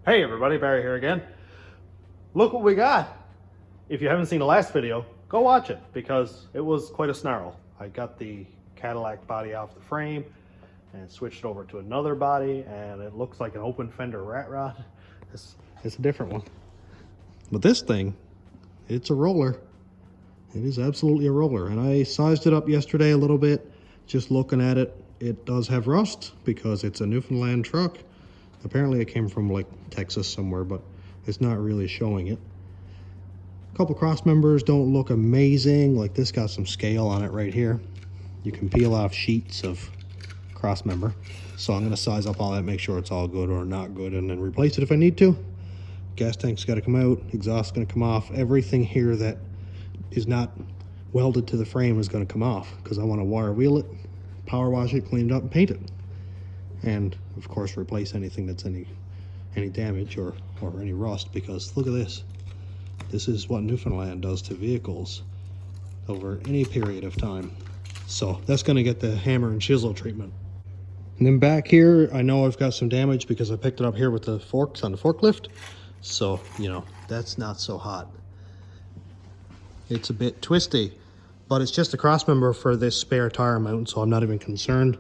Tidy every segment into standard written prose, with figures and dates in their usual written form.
Hey everybody, Barry here again. Look what we got. If you haven't seen the last video, go watch it because it was quite a snarl. I got the Cadillac body off the frame and switched over to another body, and it looks like an open fender rat rod. It's a different one. But this thing, it's a roller. It is absolutely a roller, and I sized it up yesterday a little bit. Just looking at it, it does have rust because it's a Newfoundland truck. Apparently it came from like Texas somewhere, but it's not really showing it. A couple cross members don't look amazing. Like this got some scale on it right here. You can peel off sheets of cross member. So I'm gonna size up all that, make sure it's all good or not good, and then replace it if I need to. Gas tank's gotta come out, exhaust's gonna come off. Everything here that is not welded to the frame is gonna come off because I wanna wire wheel it, power wash it, clean it up, and paint it. And of course replace anything that's any damage or any rust, because look at this. This is what Newfoundland does to vehicles over any period of time. So that's going to get the hammer and chisel treatment. And then back here, I know I've got some damage because I picked it up here with the forks on the forklift. So, you know, that's not so hot. It's a bit twisty, but it's just a cross member for this spare tire mount, so I'm not even concerned.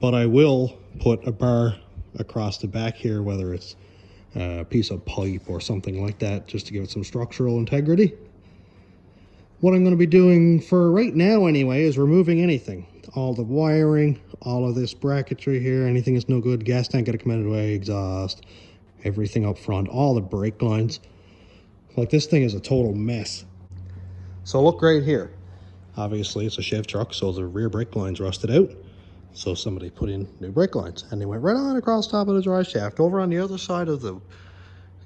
But I will put a bar across the back here, whether it's a piece of pipe or something like that, just to give it some structural integrity. What I'm going to be doing for right now anyway is removing anything. All the wiring, all of this bracketry here, anything that's no good. Gas tank got to come out of the way, exhaust, everything up front, all the brake lines. Like this thing is a total mess. So look right here. Obviously it's a Chev truck, so the rear brake lines rusted out. So somebody put in new brake lines, and they went right on across the top of the drive shaft over on the other side of the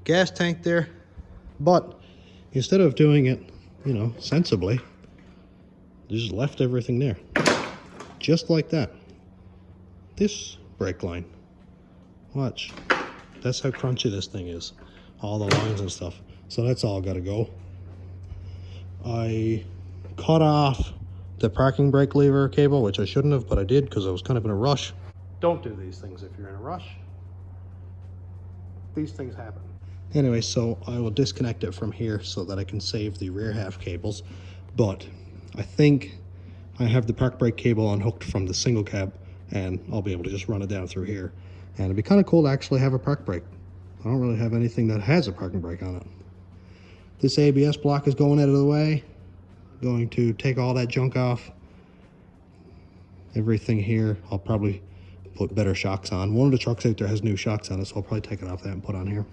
gas tank there. But instead of doing it, you know, sensibly, they just left everything there. Just like that. This brake line. Watch. That's how crunchy this thing is. All the lines and stuff. So that's all got to go. I cut off the parking brake lever cable, which I shouldn't have, but I did because I was kind of in a rush. Don't do these things if you're in a rush. These things happen. Anyway, so I will disconnect it from here so that I can save the rear half cables. But I think I have the park brake cable unhooked from the single cab, and I'll be able to just run it down through here. And it'd be kind of cool to actually have a park brake. I don't really have anything that has a parking brake on it. This ABS block is going out of the way. Going to take all that junk off. Everything here, I'll probably put better shocks on. One of the trucks out there has new shocks on it, so I'll probably take it off that and put on here.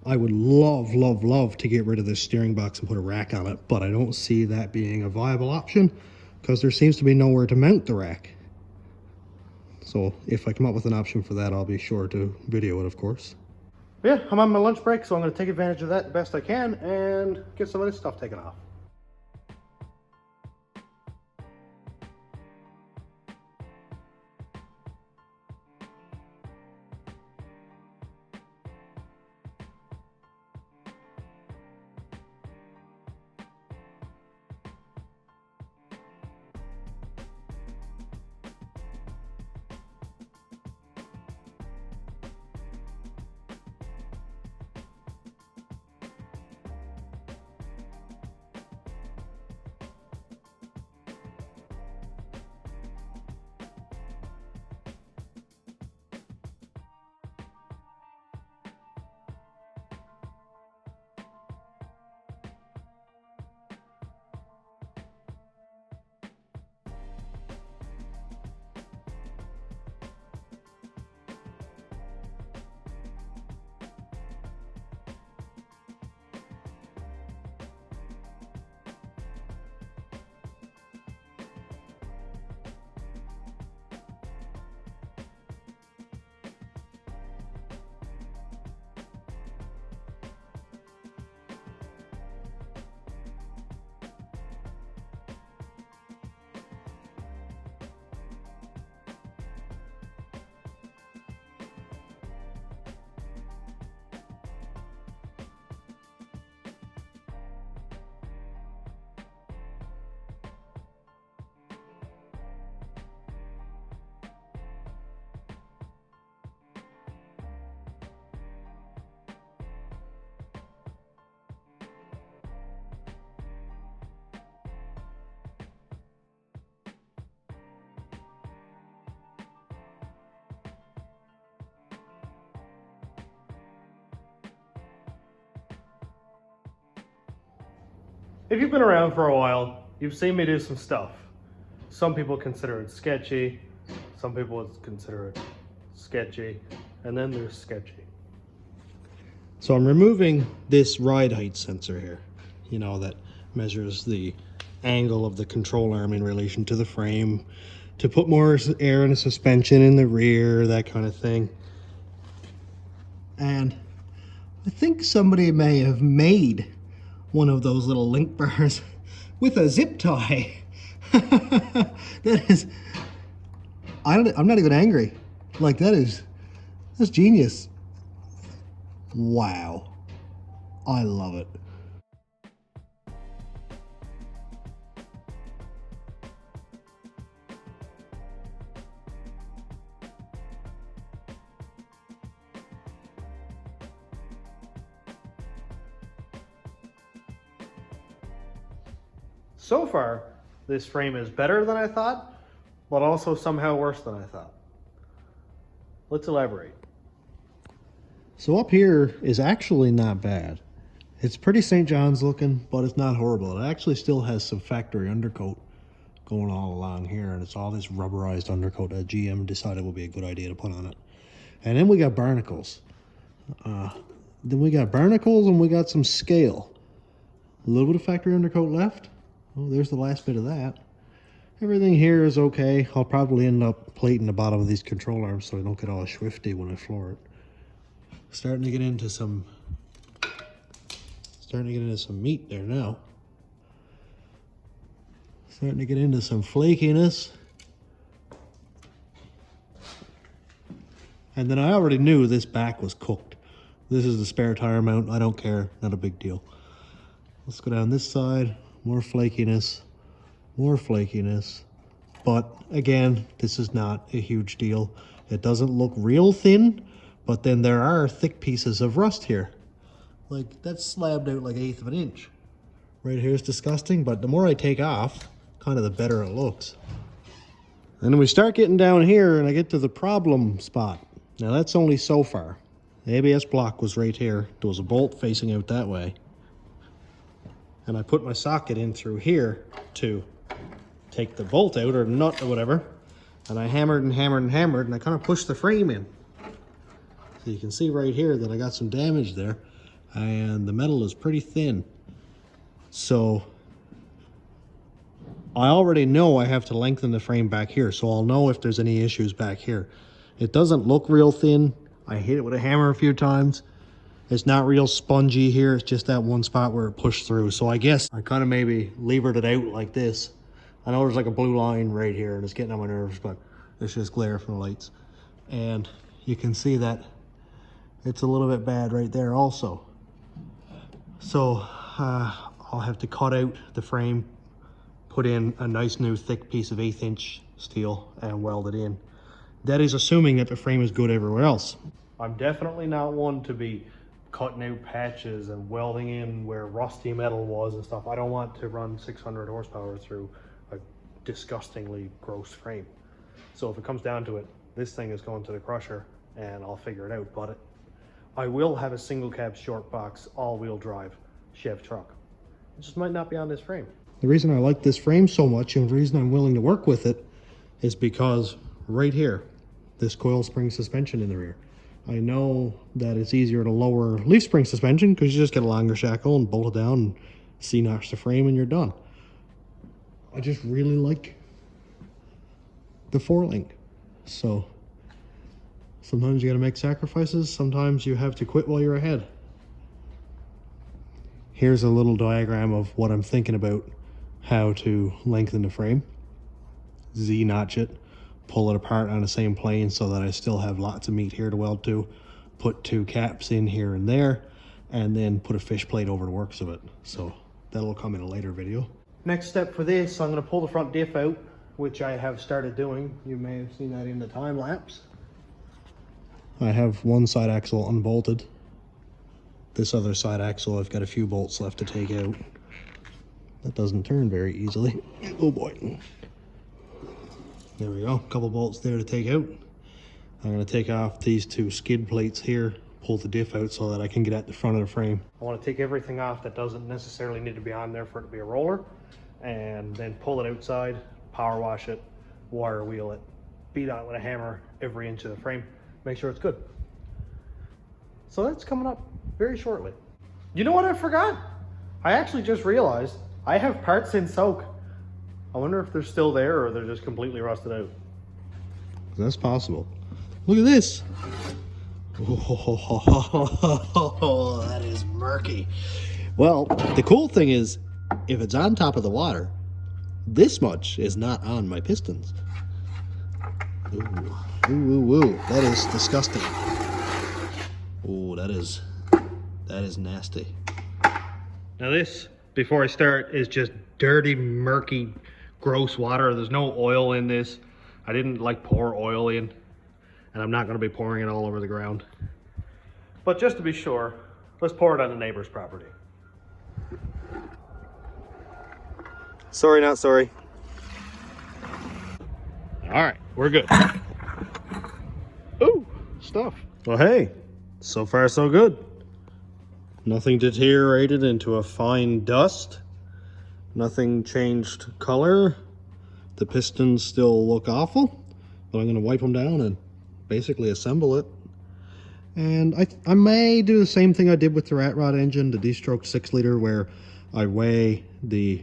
I would love to get rid of this steering box and put a rack on it, but I don't see that being a viable option because there seems to be nowhere to mount the rack. So if I come up with an option for that, I'll be sure to video it, of course. Yeah, I'm on my lunch break, so I'm going to take advantage of that the best I can and get some of this stuff taken off. If you've been around for a while, you've seen me do some stuff. Some people consider it sketchy, some people would consider it sketchy, and then there's sketchy. So I'm removing this ride height sensor here, you know, that measures the angle of the control arm in relation to the frame, to put more air in the suspension in the rear, that kind of thing. And I think somebody may have made one of those little link bars with a zip tie. That is, I'm not even angry. Like, that's genius. Wow. I love it. So far, this frame is better than I thought, but also somehow worse than I thought. Let's elaborate. So up here is actually not bad. It's pretty St. John's looking, but it's not horrible. It actually still has some factory undercoat going all along here, and it's all this rubberized undercoat that GM decided would be a good idea to put on it. And then we got barnacles. And we got some scale. A little bit of factory undercoat left. Oh, there's the last bit of that. Everything here is okay. I'll probably end up plating the bottom of these control arms so I don't get all swifty when I floor it. Starting to get into some meat there now. Starting to get into some flakiness. And then I already knew this back was cooked. This is the spare tire mount. I don't care. Not a big deal. Let's go down this side. More flakiness. More flakiness. But again, this is not a huge deal. It doesn't look real thin, but then there are thick pieces of rust here. Like, that's slabbed out like 1/8 of an inch. Right here is disgusting, but the more I take off, kind of the better it looks. And then we start getting down here and I get to the problem spot. Now that's only so far. The ABS block was right here. There was a bolt facing out that way. And I put my socket in through here to take the bolt out, or nut or whatever. And I hammered and hammered and hammered, and I kind of pushed the frame in. So you can see right here that I got some damage there, and the metal is pretty thin. So I already know I have to lengthen the frame back here, so I'll know if there's any issues back here. It doesn't look real thin. I hit it with a hammer a few times. It's not real spongy here. It's just that one spot where it pushed through. So I guess I kind of maybe levered it out like this. I know there's like a blue line right here and it's getting on my nerves, but it's just glare from the lights. And you can see that it's a little bit bad right there also. So I'll have to cut out the frame, put in a nice new thick piece of 1/8 inch steel and weld it in. That is assuming that the frame is good everywhere else. I'm definitely not one to be cutting out patches and welding in where rusty metal was and stuff. I don't want to run 600 horsepower through a disgustingly gross frame. So if it comes down to it, this thing is going to the crusher and I'll figure it out. But I will have a single cab short box all-wheel drive Chev truck. It just might not be on this frame. The reason I like this frame so much and the reason I'm willing to work with it is because right here, this coil spring suspension in the rear. I know that it's easier to lower leaf spring suspension because you just get a longer shackle and bolt it down and C-notch the frame and you're done. I just really like the 4-link. So sometimes you gotta make sacrifices. Sometimes you have to quit while you're ahead. Here's a little diagram of what I'm thinking about how to lengthen the frame. Z-notch it. Pull it apart on the same plane so that I still have lots of meat here to weld to, put 2 caps in here and there, and then put a fish plate over the works of it. So that'll come in a later video. Next step for this, I'm going to pull the front diff out, which I have started doing. You may have seen that in the time lapse. I have one side axle unbolted. This other side axle, I've got a few bolts left to take out. That doesn't turn very easily. Oh boy. There we go, a couple bolts there to take out. I'm going to take off these 2 skid plates here, pull the diff out so that I can get at the front of the frame. I want to take everything off that doesn't necessarily need to be on there for it to be a roller, and then pull it outside, power wash it, wire wheel it, beat on it with a hammer every inch of the frame, make sure it's good. So that's coming up very shortly. You know what I forgot? I actually just realized I have parts in soak. I wonder if they're still there or they're just completely rusted out. That's possible. Look at this. Oh, that is murky. Well, the cool thing is, if it's on top of the water, this much is not on my pistons. Ooh, ooh, ooh, ooh. That is disgusting. Oh, that is nasty. Now this, before I start, is just dirty, murky, gross water. There's no oil in this. I didn't like pour oil in, and I'm not going to be pouring it all over the ground. But just to be sure, let's pour it on the neighbor's property. Sorry, not sorry. All right, we're good. Ooh, stuff. Well, hey, so far so good. Nothing deteriorated into a fine dust. Nothing changed color. The pistons still look awful, but I'm going to wipe them down and basically assemble it. And I may do the same thing I did with the rat rod engine, the D-stroke 6-liter, where I weigh the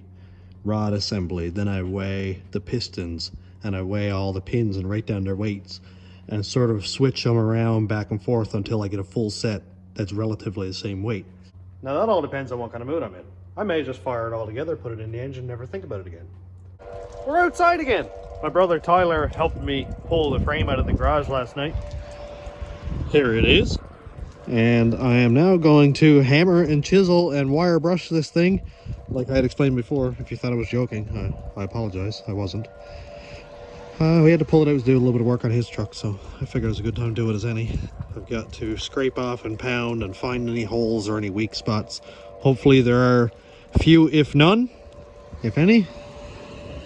rod assembly, then I weigh the pistons, and I weigh all the pins and write down their weights, and sort of switch them around back and forth until I get a full set that's relatively the same weight. Now that all depends on what kind of mood I'm in. I may just fire it all together, put it in the engine, never think about it again. We're outside again. My brother Tyler helped me pull the frame out of the garage last night. Here it is. And I am now going to hammer and chisel and wire brush this thing. Like I had explained before, if you thought I was joking, I apologize, I wasn't. We had to pull it out to do a little bit of work on his truck, so I figured it was a good time to do it as any. I've got to scrape off and pound and find any holes or any weak spots. Hopefully there are few, if none, if any.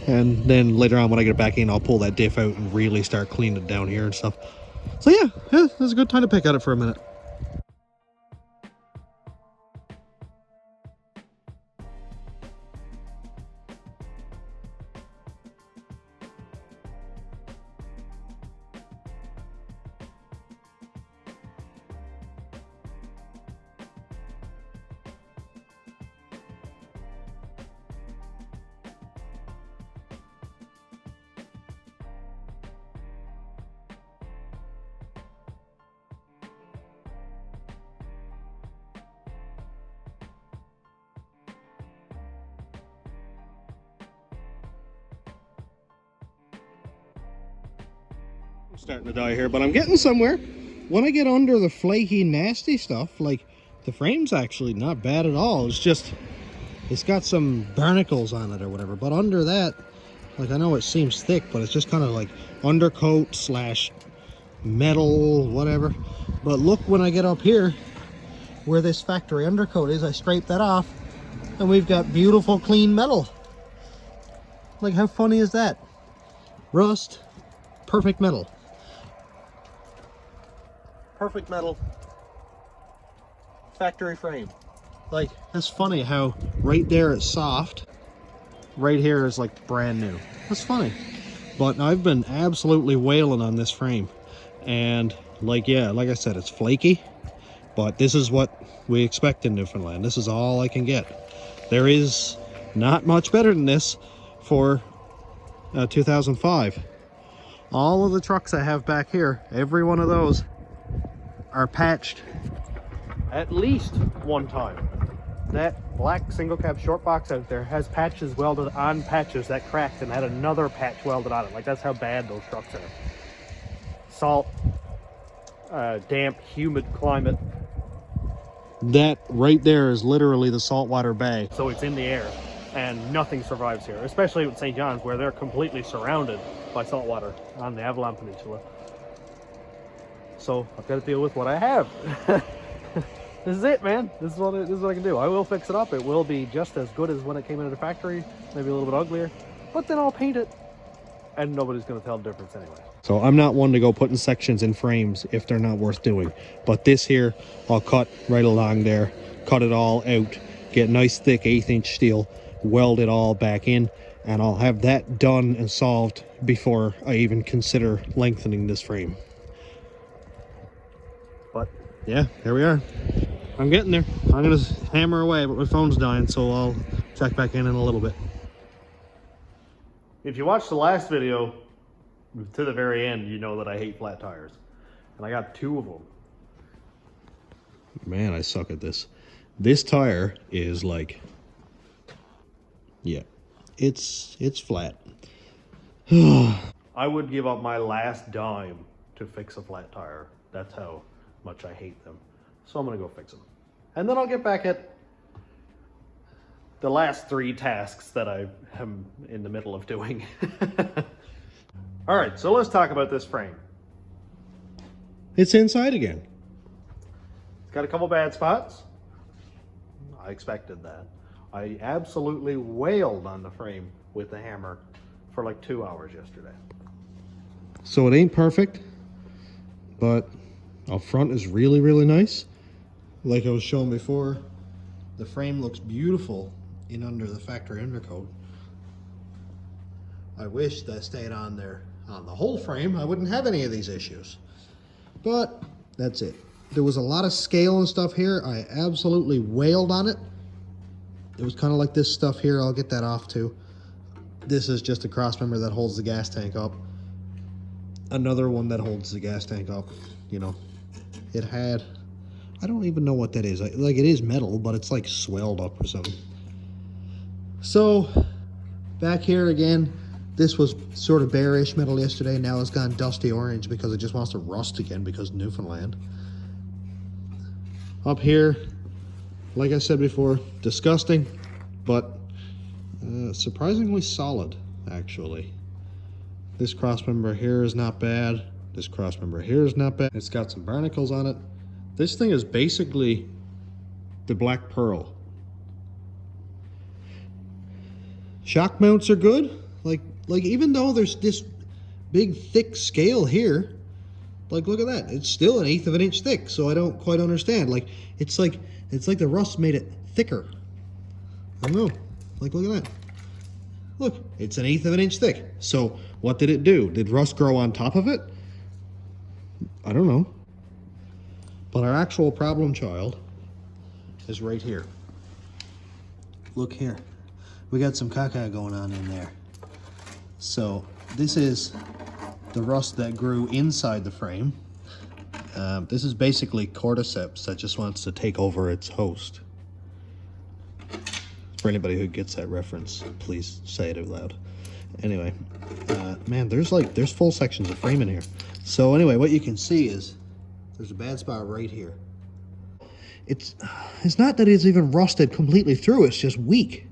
And then later on when I get back in, I'll pull that diff out and really start cleaning it down here and stuff. So yeah, this is a good time to pick at it for a minute. I'm starting to die here, but I'm getting somewhere. When I get under the flaky, nasty stuff, like the frame's actually not bad at all. It's just, it's got some barnacles on it or whatever. But under that, like I know it seems thick, but it's just kind of like undercoat slash metal, whatever. But look, when I get up here, where this factory undercoat is, I scrape that off, and we've got beautiful, clean metal. Like, how funny is that? Rust, perfect metal. Perfect metal, factory frame. Like, it's funny how right there it's soft, right here is like brand new. That's funny. But I've been absolutely wailing on this frame, and like, yeah, like I said, it's flaky, but this is what we expect in Newfoundland. This is all I can get. There is not much better than this for 2005. All of the trucks I have back here, every one of those are patched at least one time. That black single cab short box out there has patches welded on patches that cracked and had another patch welded on it. Like, that's how bad those trucks are. Salt, damp, humid climate. That right there is literally the saltwater bay. So it's in the air and nothing survives here, especially with St. John's, where they're completely surrounded by saltwater on the Avalon Peninsula. So I've got to deal with what I have. This is it, man. This is what I can do. I will fix it up. It will be just as good as when it came into the factory, maybe a little bit uglier, but then I'll paint it and nobody's going to tell the difference anyway. So I'm not one to go putting sections in frames if they're not worth doing. But this here, I'll cut right along there, cut it all out, get nice thick 1/8" steel, weld it all back in, and I'll have that done and solved before I even consider lengthening this frame. But yeah, here we are. I'm getting there. I'm gonna hammer away, but my phone's dying, so I'll check back in a little bit. If you watched the last video to the very end, you know that I hate flat tires. And I got 2 of them. Man, I suck at this. This tire is like, yeah, it's flat. I would give up my last dime to fix a flat tire. That's how much I hate them. So I'm gonna go fix them. And then I'll get back at the last 3 tasks that I am in the middle of doing. All right, so let's talk about this frame. It's inside again. It's got a couple bad spots. I expected that. I absolutely wailed on the frame with the hammer for like 2 hours yesterday. So it ain't perfect, but up front is really, really nice. Like I was showing before, the frame looks beautiful in under the factory undercoat. I wish that stayed on there on the whole frame. I wouldn't have any of these issues. But that's it. There was a lot of scale and stuff here. I absolutely wailed on it. It was kind of like this stuff here. I'll get that off too. This is just a cross member that holds the gas tank up. Another one that holds the gas tank up. You know, it had, I don't even know what that is. Like, it is metal, but it's like swelled up or something. So back here again, this was sort of bearish metal yesterday. Now it's gone dusty orange because it just wants to rust again because Newfoundland. Up here, like I said before, disgusting, but surprisingly solid, actually. This cross member here is not bad. This cross member here is not bad. It's got some barnacles on it. This thing is basically the Black Pearl. Shock mounts are good. Like even though there's this big thick scale here, like look at that. It's still 1/8 of an inch thick, so I don't quite understand. Like it's like the rust made it thicker. I don't know. Like look at that. Look, it's 1/8 of an inch thick. So what did it do? Did rust grow on top of it? I don't know. But our actual problem child is right here. Look here. We got some caca going on in there. So this is the rust that grew inside the frame. This is basically cordyceps that just wants to take over its host. For anybody who gets that reference, please say it out loud. Anyway, man, there's full sections of frame in here. So anyway, what you can see is there's a bad spot right here. It's not that it's even rusted completely through, it's just weak.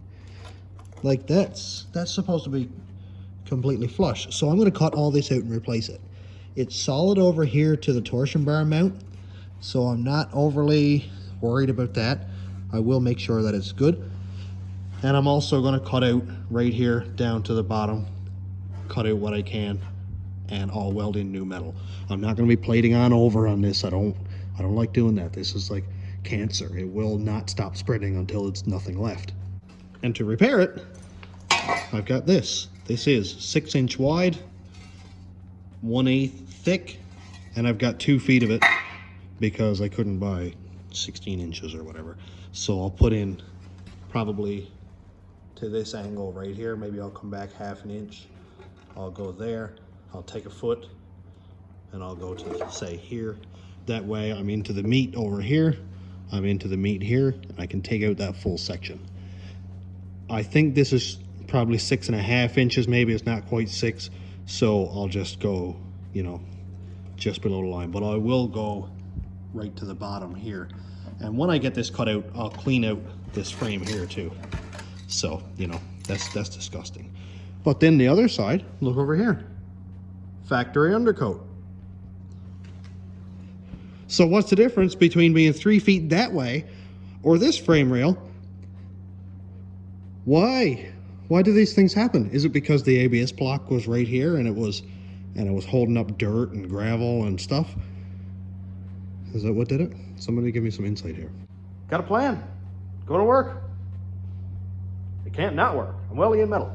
Like that's supposed to be completely flush. So I'm going to cut all this out and replace it. It's solid over here to the torsion bar mount, so I'm not overly worried about that. I will make sure that it's good. And I'm also going to cut out right here down to the bottom, cut out what I can, and I'll weld in new metal. I'm not going to be plating on over on this. I don't like doing that. This is like cancer. It will not stop spreading until it's nothing left. And to repair it, I've got this. This is 6" wide, 1/8 thick, and I've got 2 feet of it because I couldn't buy 16 inches or whatever. So I'll put in probably to this angle right here. Maybe I'll come back 1/2 inch. I'll go there. I'll take a foot and I'll go to say here. That way I'm into the meat over here. I'm into the meat here, and I can take out that full section. I think this is probably 6.5 inches. Maybe it's not quite 6. So I'll just go, you know, just below the line, but I will go right to the bottom here. And when I get this cut out, I'll clean out this frame here too. So, you know, that's disgusting. But then the other side, look over here. Factory undercoat. So what's the difference between being 3 feet that way or this frame rail? Why Why do these things happen? Is it because the ABS block was right here and it was holding up dirt and gravel and stuff? Is that what did it? Somebody give me some insight here. Got a plan. Go to work. It can't not work. I'm welding in metal.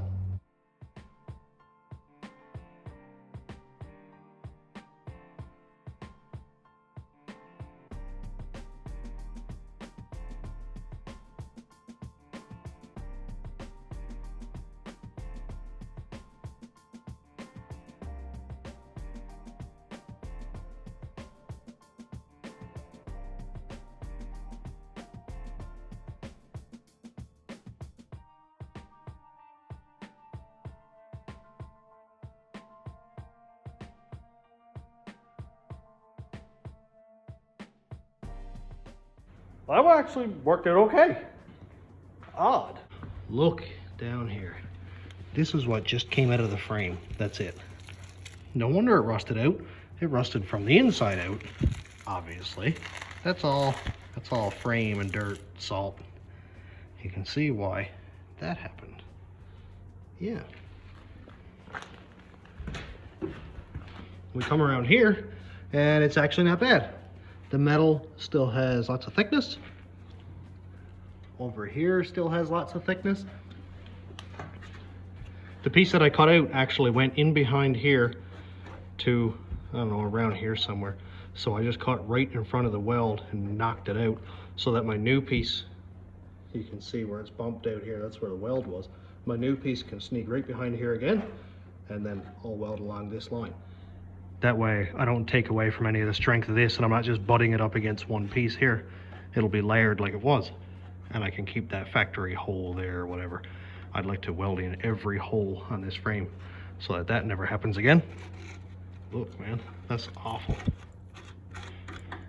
That actually worked out okay. Odd. Look down here. This is what just came out of the frame. That's it. No wonder it rusted out. It rusted from the inside out, obviously. That's all frame and dirt, salt. You can see why that happened. Yeah. We come around here and it's actually not bad. The metal still has lots of thickness. Over here still has lots of thickness. The piece that I cut out actually went in behind here to, I don't know, around here somewhere. So I just cut right in front of the weld and knocked it out so that my new piece, you can see where it's bumped out here, that's where the weld was. My new piece can sneak right behind here again, and then I'll weld along this line. That way I don't take away from any of the strength of this, and I'm not just butting it up against one piece here. It'll be layered like it was, and I can keep that factory hole there or whatever. I'd like to weld in every hole on this frame so that that never happens again. Look, man, that's awful.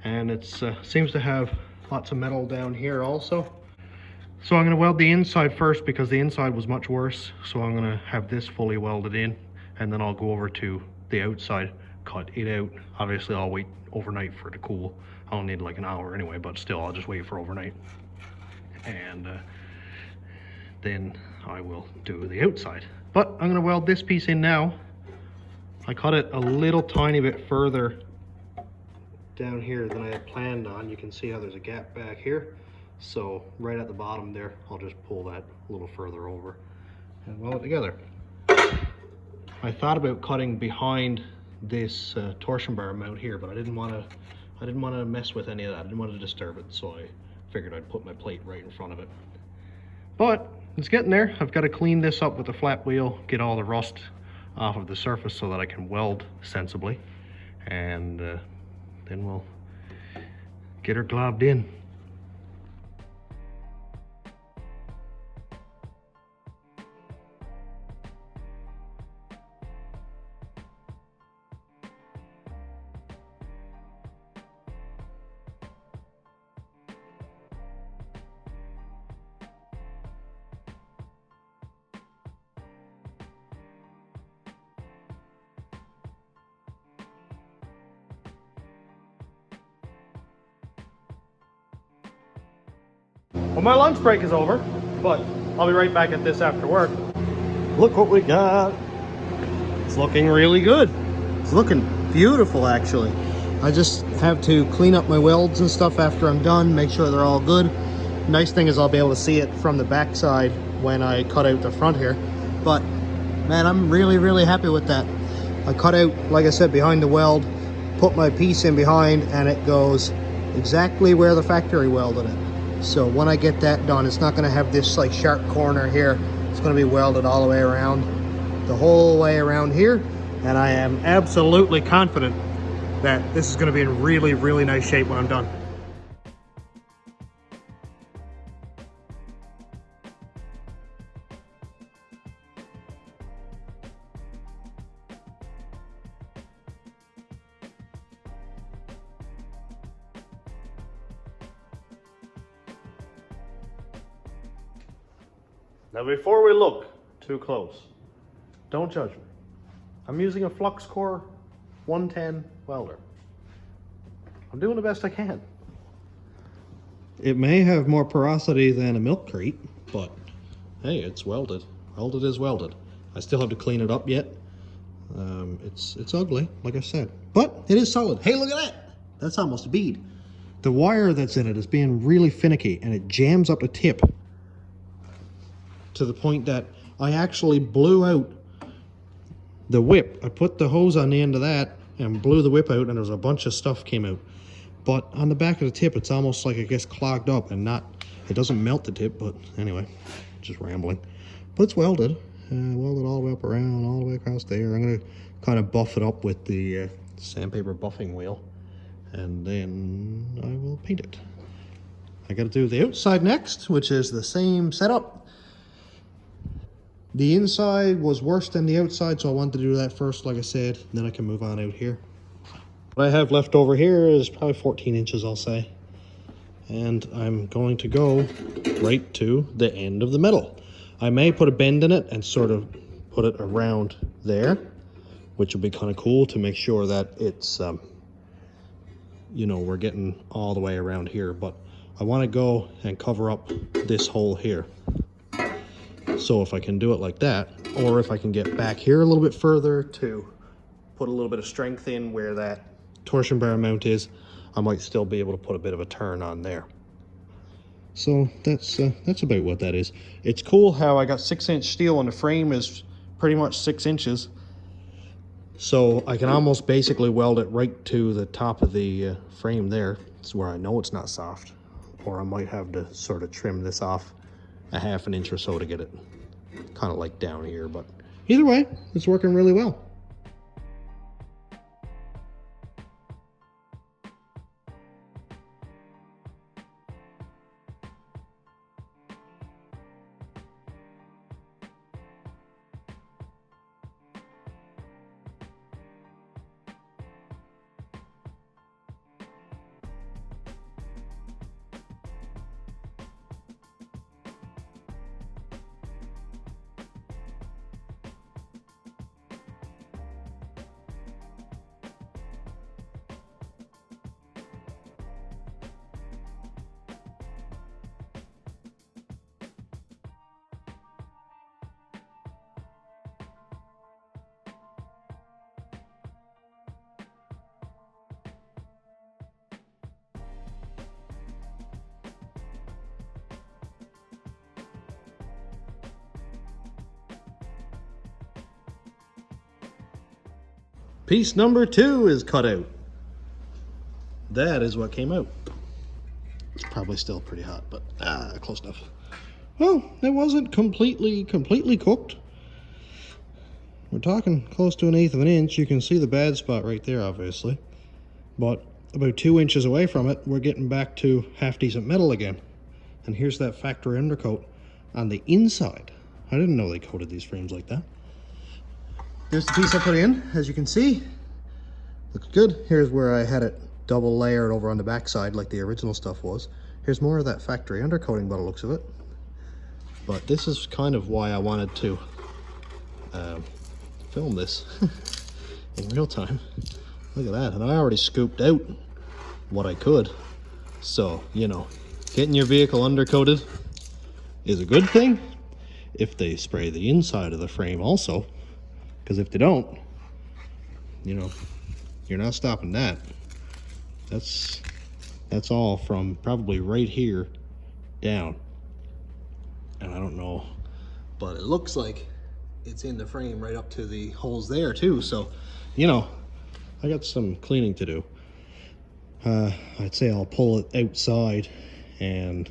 And it seems to have lots of metal down here also. So I'm going to weld the inside first because the inside was much worse. So I'm going to have this fully welded in, and then I'll go over to the outside, cut it out. Obviously I'll wait overnight for it to cool. I'll need like an hour anyway, but still I'll just wait for overnight. And then I will do the outside. But I'm going to weld this piece in now. I cut it a little tiny bit further down here than I had planned on. You can see how there's a gap back here. So right at the bottom there, I'll just pull that a little further over and weld it together. I thought about cutting behind this torsion bar mount here, but I didn't want to mess with any of that. I didn't want to disturb it, so I figured I'd put my plate right in front of it. But it's getting there. I've got to clean this up with a flat wheel, get all the rust off of the surface so that I can weld sensibly, and then we'll get her globbed in. Well, my lunch break is over, but I'll be right back at this after work. Look what we got. It's looking really good. It's looking beautiful, actually. I just have to clean up my welds and stuff after I'm done, make sure they're all good. Nice thing is I'll be able to see it from the back side when I cut out the front here. But man, I'm really happy with that. I cut out, like I said, behind the weld, put my piece in behind, and it goes exactly where the factory welded it. So when I get that done, it's not going to have this like sharp corner here. It's going to be welded all the way around, the whole way around here. And I am absolutely confident that this is going to be in really nice shape when I'm done. Now before we look too close, don't judge me. I'm using a flux core 110 welder. I'm doing the best I can. It may have more porosity than a milk crate, but hey, it's welded. welded is welded. I still have to clean it up yet. It's ugly, like I said, but it is solid. Hey, look at that! That's almost a bead. The wire that's in it is being really finicky, and it jams up the tip to the point that I actually blew out the whip. I put the hose on the end of that and blew the whip out, and there was a bunch of stuff came out. But on the back of the tip, it's almost like it gets clogged up and not, it doesn't melt the tip, but anyway, just rambling. But it's welded. Welded all the way up around, all the way across there. I'm going to kind of buff it up with the sandpaper buffing wheel, and then I will paint it. I got to do the outside next, which is the same setup. The inside was worse than the outside, so I wanted to do that first, like I said, then I can move on out here. What I have left over here is probably 14 inches, I'll say. And I'm going to go right to the end of the metal. I may put a bend in it and sort of put it around there, which will be kind of cool to make sure that it's, you know, we're getting all the way around here. But I want to go and cover up this hole here. So if I can do it like that, or if I can get back here a little bit further to put a little bit of strength in where that torsion bar mount is, I might still be able to put a bit of a turn on there. So that's about what that is. It's cool how I got 6-inch steel and the frame is pretty much 6 inches. So I can almost basically weld it right to the top of the frame there. It's where I know it's not soft. Or I might have to sort of trim this off a 1/2 inch or so to get it kind of like down here. But either way, it's working really well. Piece number 2 is cut out. That is what came out. It's probably still pretty hot, but close enough. Well, it wasn't completely cooked. We're talking close to 1/8 of an inch. You can see the bad spot right there, obviously. But about 2 inches away from it, we're getting back to half-decent metal again. And here's that factory undercoat on the inside. I didn't know they coated these frames like that. Here's the piece I put in, as you can see. Looks good. Here's where I had it double layered over on the back side like the original stuff was. Here's more of that factory undercoating by the looks of it. But this is kind of why I wanted to film this in real time. Look at that. And I already scooped out what I could. So, you know, getting your vehicle undercoated is a good thing if they spray the inside of the frame also. Because if they don't, you know, you're not stopping that. That's all from probably right here down. And I don't know, but it looks like it's in the frame right up to the holes there too. So, you know, I got some cleaning to do. I'd say I'll pull it outside and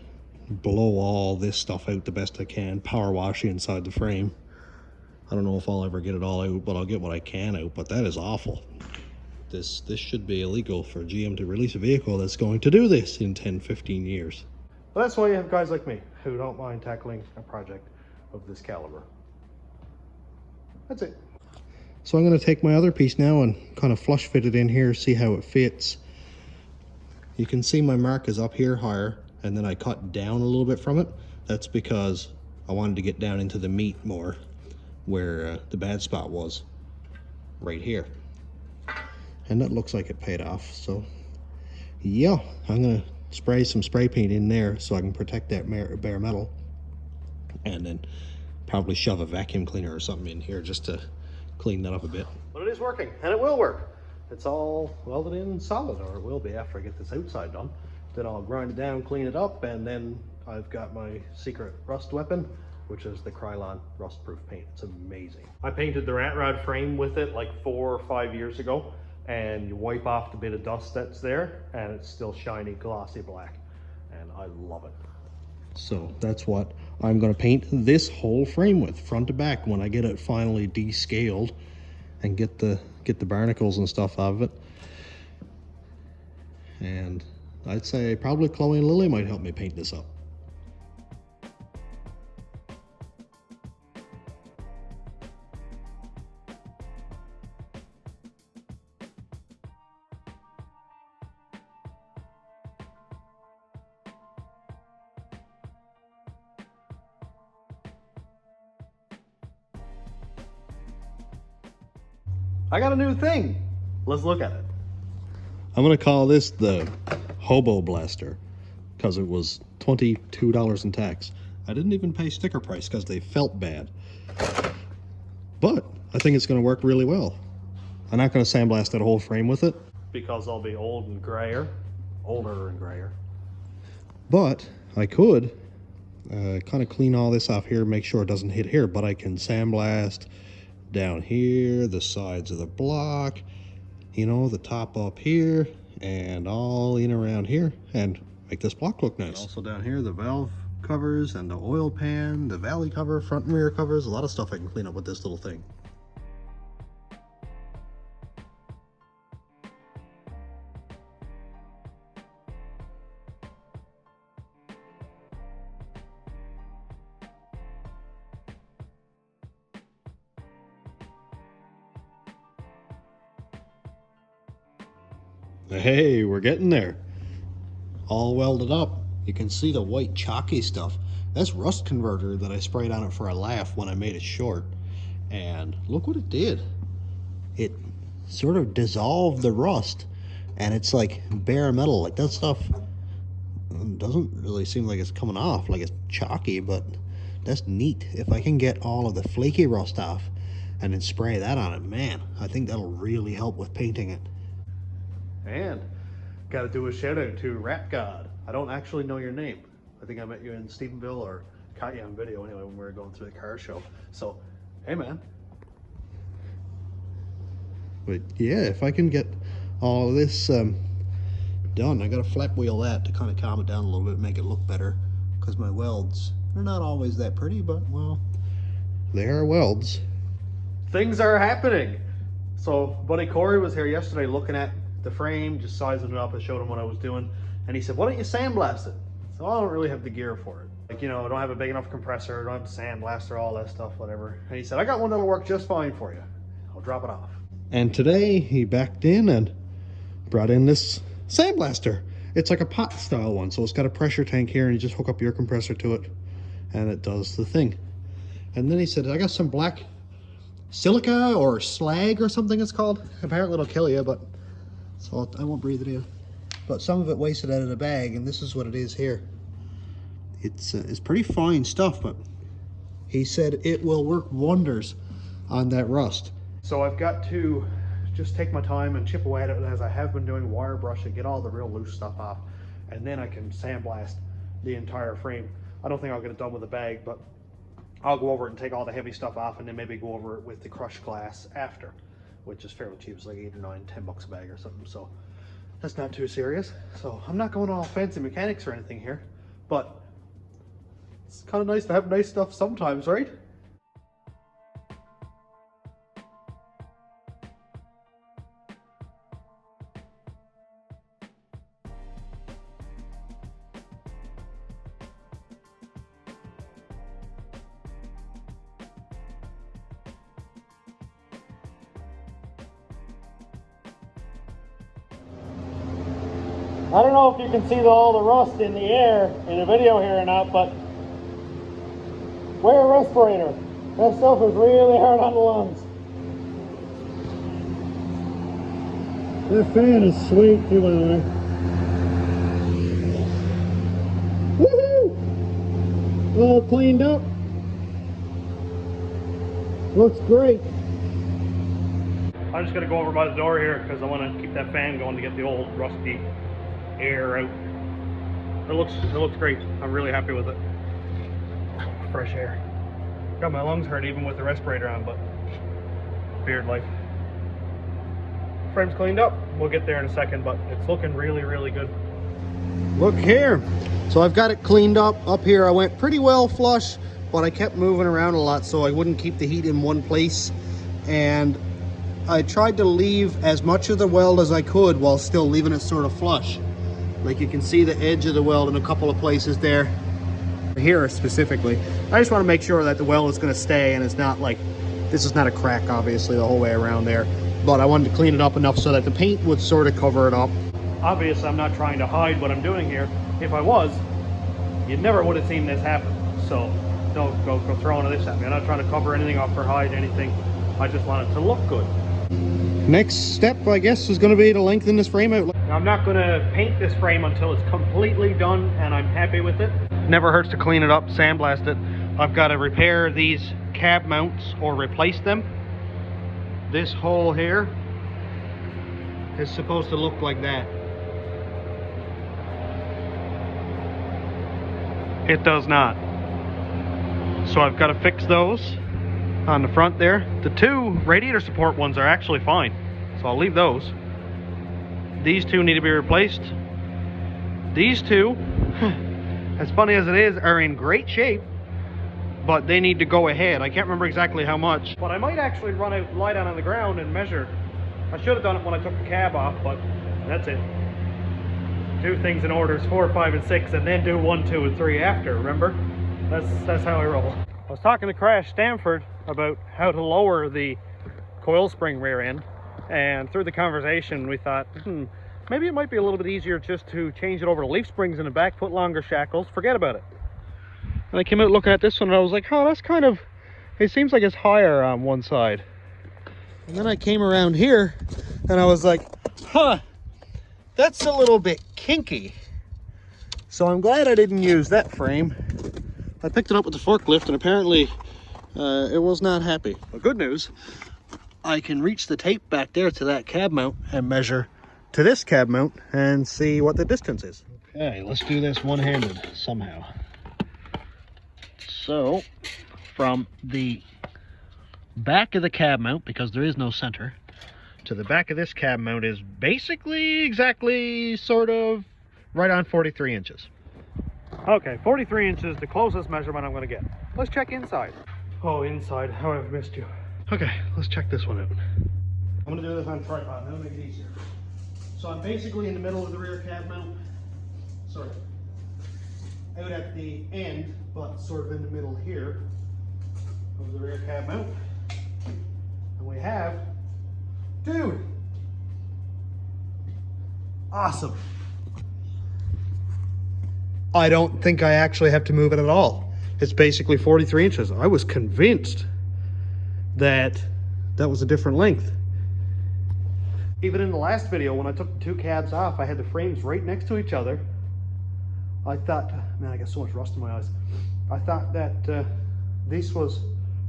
blow all this stuff out the best I can, power wash inside the frame. I don't know if I'll ever get it all out, but I'll get what I can out. But that is awful. This should be illegal for GM to release a vehicle that's going to do this in 10-15 years. Well, that's why you have guys like me who don't mind tackling a project of this caliber. That's it. So I'm going to take my other piece now and kind of flush fit it in here, see how it fits. You can see my mark is up here higher, and then I cut down a little bit from it. That's because I wanted to get down into the meat more, where the bad spot was right here. And that looks like it paid off. So yeah, I'm gonna spray some spray paint in there so I can protect that bare metal, and then probably shove a vacuum cleaner or something in here just to clean that up a bit. But it is working, and it will work. It's all welded in solid, or it will be after I get this outside done. Then I'll grind it down, clean it up, and then I've got my secret rust weapon, which is the Krylon rust-proof paint. It's amazing. I painted the rat rod frame with it like 4 or 5 years ago, and you wipe off the bit of dust that's there, and it's still shiny, glossy black, and I love it. So that's what I'm gonna paint this whole frame with, front to back, when I get it finally descaled and get the barnacles and stuff out of it. And I'd say probably Chloe and Lily might help me paint this up. I got a new thing. Let's look at it. I'm gonna call this the Hobo Blaster because it was $22 in tax. I didn't even pay sticker price because they felt bad. But I think it's gonna work really well. I'm not gonna sandblast that whole frame with it because I'll be older and grayer. But I could kind of clean all this off here, make sure it doesn't hit here, but I can sandblast down here, the sides of the block, you know, the top up here, and all in around here, and make this block look nice. Also down here, the valve covers and the oil pan, the valley cover, front and rear covers, a lot of stuff I can clean up with this little thing. Hey, we're getting there. All welded up. You can see the white chalky stuff. That's rust converter that I sprayed on it for a laugh when I made it short. And look what it did. It sort of dissolved the rust. And it's like bare metal. Like that stuff doesn't really seem like it's coming off. Like it's chalky, but that's neat. If I can get all of the flaky rust off and then spray that on it, man, I think that'll really help with painting it. And got to do a shout out to Rat God. I don't actually know your name. I think I met you in Stephenville or caught you on video anyway when we were going through the car show. So, hey man. But yeah, if I can get all of this done, I got to flap wheel that to kind of calm it down a little bit, make it look better. Because my welds, they're not always that pretty, but well, they are welds. Things are happening. So buddy Corey was here yesterday looking at the frame, just sizing it up. I showed him what I was doing, and he said, why don't you sandblast it? So I don't really have the gear for it. Like, you know, I don't have a big enough compressor, I don't have a sandblaster, all that stuff, whatever. And he said, I got one that'll work just fine for you. I'll drop it off. And today he backed in and brought in this sandblaster. It's like a pot style one, so it's got a pressure tank here, and you just hook up your compressor to it and it does the thing. And then he said, I got some black silica or slag or something it's called. Apparently it'll kill you, but so I won't breathe it in. But some of it wasted out of the bag, and this is what it is here. It's pretty fine stuff, but he said it will work wonders on that rust. So I've got to just take my time and chip away at it as I have been doing, wire brush and get all the real loose stuff off, and then I can sandblast the entire frame. I don't think I'll get it done with a bag, but I'll go over it and take all the heavy stuff off, and then maybe go over it with the crushed glass after, which is fairly cheap. It's like 8 or 9, 10 bucks a bag or something. So that's not too serious. So I'm not going all fancy mechanics or anything here, but it's kind of nice to have nice stuff sometimes, right? I don't know if you can see all the rust in the air in the video here or not, but wear a respirator. That stuff is really hard on the lungs. That fan is sweet too, by the way. Woohoo! All cleaned up. Looks great. I'm just gonna go over by the door here because I want to keep that fan going to get the old rusty air out. It looks great. I'm really happy with it. Fresh air. Got my lungs hurt even with the respirator on, but beard life. Frame's cleaned up. We'll get there in a second, but it's looking really, really good. Look here. So I've got it cleaned up here. I went pretty well flush, but I kept moving around a lot so I wouldn't keep the heat in one place. And I tried to leave as much of the weld as I could while still leaving it sort of flush. Like you can see the edge of the weld in a couple of places there. Here specifically. I just want to make sure that the weld is going to stay and it's not like, this is not a crack obviously the whole way around there. But I wanted to clean it up enough so that the paint would sort of cover it up. Obviously I'm not trying to hide what I'm doing here. If I was, you never would have seen this happen. So don't go throwing this at me. I'm not trying to cover anything up or hide anything. I just want it to look good. Next step, I guess, is going to be to lengthen this frame out. Now, I'm not going to paint this frame until it's completely done and I'm happy with it. Never hurts to clean it up, sandblast it. I've got to repair these cab mounts or replace them. This hole here is supposed to look like that. It does not. So I've got to fix those on the front there. The two radiator support ones are actually fine, so I'll leave those. These two need to be replaced. These two, as funny as it is, are in great shape, but they need to go ahead. I can't remember exactly how much, but I might actually lie down on the ground and measure. I should have done it when I took the cab off, but that's it. Do things in orders 4, 5, and 6, and then do 1, 2, and 3 after, remember? That's how I roll. I was talking to Crash Stanford about how to lower the coil spring rear end, and through the conversation we thought, maybe it might be a little bit easier just to change it over to leaf springs in the back, put longer shackles, forget about it. And I came out looking at this one and I was like, oh, that's kind of, it seems like it's higher on one side. And then I came around here and I was like, that's a little bit kinky. So I'm glad I didn't use that frame. I picked it up with the forklift and apparently it was not happy. But good news, I can reach the tape back there to that cab mount and measure to this cab mount and see what the distance is. Okay, let's do this one-handed somehow. So from the back of the cab mount, because there is no center, to the back of this cab mount is basically exactly sort of right on 43 inches. Okay, 43 inches, the closest measurement I'm going to get. Let's check inside. Oh, inside, how I've missed you. Okay, let's check this one out. I'm going to do this on tripod, that'll make it easier. So I'm basically in the middle of the rear cab mount. Sorry. Out at the end, but sort of in the middle here of the rear cab mount. And we have, dude, awesome. I don't think I actually have to move it at all. It's basically 43 inches. I was convinced that that was a different length. Even in the last video, when I took the two cabs off, I had the frames right next to each other. I thought, man, I got so much rust in my eyes. I thought that this was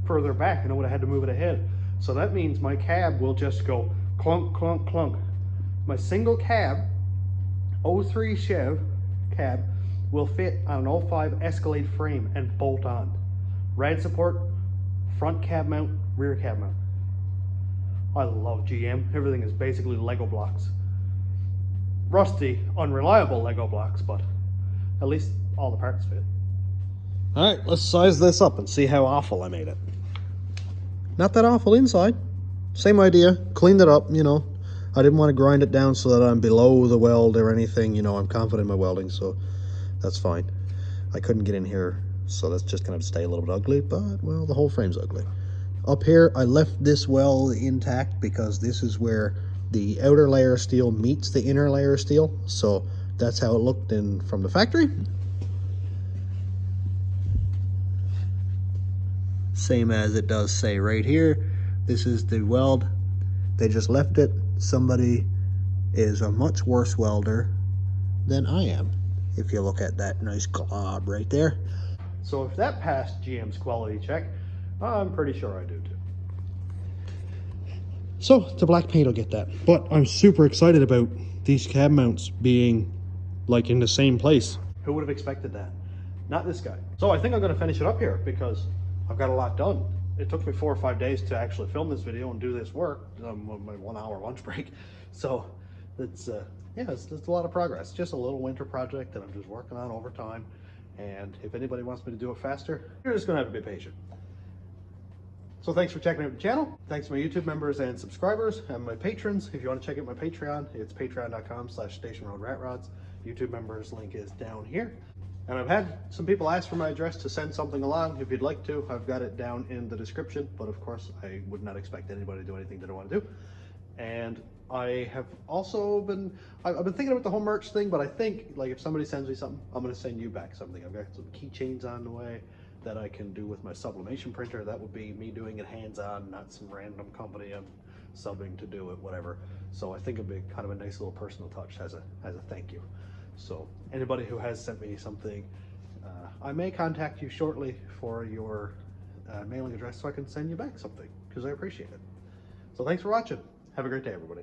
further back and I would have had to move it ahead. So that means my cab will just go clunk, clunk, clunk. My single cab, 03 Chev cab, will fit on an 05 Escalade frame and bolt on. Rad support, front cab mount, rear cab mount. I love GM. Everything is basically Lego blocks. Rusty, unreliable Lego blocks, but at least all the parts fit. All right, let's size this up and see how awful I made it. Not that awful inside. Same idea, cleaned it up, you know. I didn't want to grind it down so that I'm below the weld or anything, you know. I'm confident in my welding, so that's fine. I couldn't get in here, so that's just gonna stay a little bit ugly, but well, the whole frame's ugly. Up here, I left this weld intact because this is where the outer layer of steel meets the inner layer of steel. So that's how it looked from the factory. Same as it does say right here. This is the weld. They just left it. Somebody is a much worse welder than I am. If you look at that nice glob right there. So if that passed GM's quality check, I'm pretty sure I do too. So the black paint will get that. But I'm super excited about these cab mounts being like in the same place. Who would have expected that? Not this guy. So I think I'm going to finish it up here because I've got a lot done. It took me 4 or 5 days to actually film this video and do this work on my 1 hour lunch break. So it's yeah, it's a lot of progress. Just a little winter project that I'm just working on over time. And if anybody wants me to do it faster, you're just going to have to be patient. So thanks for checking out the channel. Thanks to my YouTube members and subscribers and my patrons. If you want to check out my Patreon, it's patreon.com/stationroadratrods. YouTube members link is down here. And I've had some people ask for my address to send something along. If you'd like to, I've got it down in the description. But of course, I would not expect anybody to do anything they don't want to do. And I have also I've been thinking about the whole merch thing, but I think like if somebody sends me something, I'm going to send you back something. I've got some keychains on the way that I can do with my sublimation printer. That would be me doing it hands-on, not some random company I'm subbing to do it, whatever. So I think it'd be kind of a nice little personal touch as a thank you. So anybody who has sent me something, I may contact you shortly for your mailing address so I can send you back something because I appreciate it. So thanks for watching. Have a great day, everybody.